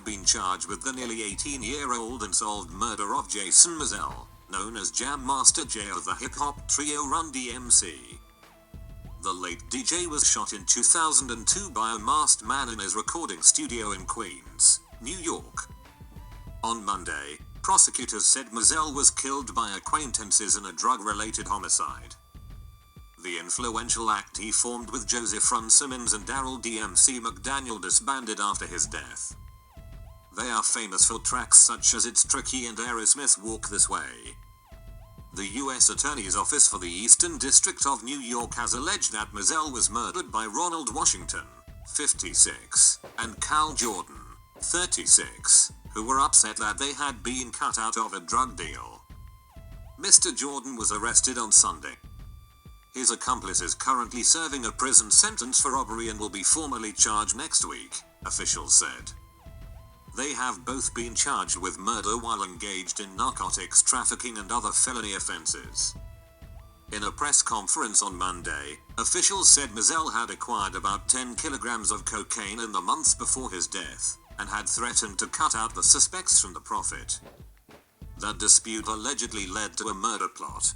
have been charged with the nearly 18-year-old unsolved murder of Jason Mizell, known as Jam Master Jay of the hip-hop trio Run-DMC. The late DJ was shot in 2002 by a masked man in his recording studio in Queens, New York. On Monday, prosecutors said Mizell was killed by acquaintances in a drug-related homicide. The influential act he formed with Joseph Run Simmons and Run-DMC McDaniel disbanded after his death. They are famous for tracks such as It's Tricky and Aerosmith's Walk This Way. The U.S. Attorney's Office for the Eastern District of New York has alleged that Mizell was murdered by Ronald Washington, 56, and Cal Jordan, 36, who were upset that they had been cut out of a drug deal. Mr. Jordan was arrested on Sunday. His accomplice is currently serving a prison sentence for robbery and will be formally charged next week, officials said. They have both been charged with murder while engaged in narcotics trafficking and other felony offenses. In a press conference on Monday, officials said Mizell had acquired about 10 kilograms of cocaine in the months before his death, and had threatened to cut out the suspects from the profit. That dispute allegedly led to a murder plot.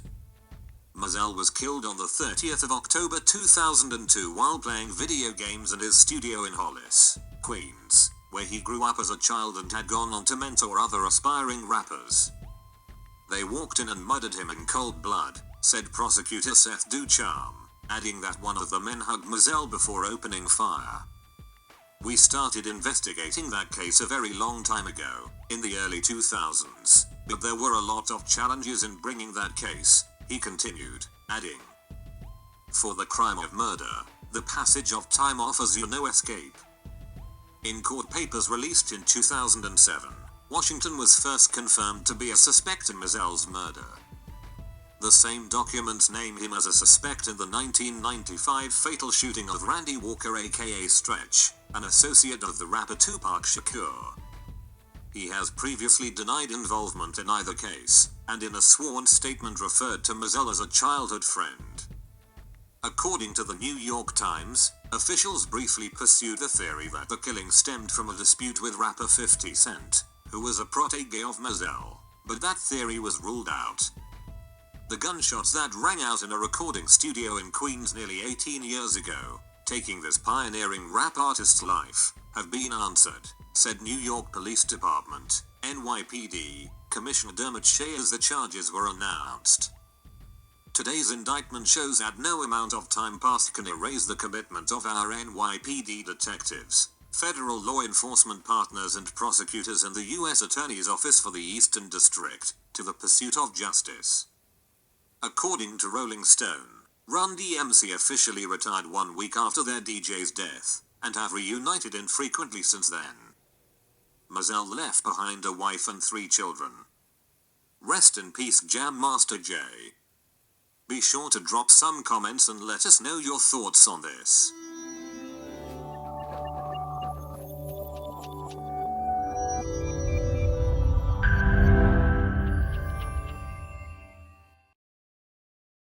Mizell was killed on the 30th of October 2002 while playing video games in his studio in Hollis, Queens, where he grew up as a child and had gone on to mentor other aspiring rappers. They walked in and murdered him in cold blood, said prosecutor Seth Ducharme, adding that one of the men hugged Mizell before opening fire. We started investigating that case a very long time ago, in the early 2000s, but there were a lot of challenges in bringing that case, he continued, adding, for the crime of murder, the passage of time offers you no escape. In court papers released in 2007, Washington was first confirmed to be a suspect in Mizell's murder. The same documents name him as a suspect in the 1995 fatal shooting of Randy Walker aka Stretch, an associate of the rapper Tupac Shakur. He has previously denied involvement in either case, and in a sworn statement referred to Mizell as a childhood friend. According to the New York Times, officials briefly pursued the theory that the killing stemmed from a dispute with rapper 50 Cent, who was a protege of Mizell, but that theory was ruled out. The gunshots that rang out in a recording studio in Queens nearly 18 years ago, taking this pioneering rap artist's life, have been answered, said New York Police Department, NYPD, Commissioner Dermot Shea as the charges were announced. Today's indictment shows that no amount of time passed can erase the commitment of our NYPD detectives, federal law enforcement partners and prosecutors in the U.S. Attorney's Office for the Eastern District, to the pursuit of justice. According to Rolling Stone, Run-DMC officially retired 1 week after their DJ's death, and have reunited infrequently since then. Mizell left behind a wife and 3 children. Rest in peace, Jam Master Jay. Be sure to drop some comments and let us know your thoughts on this.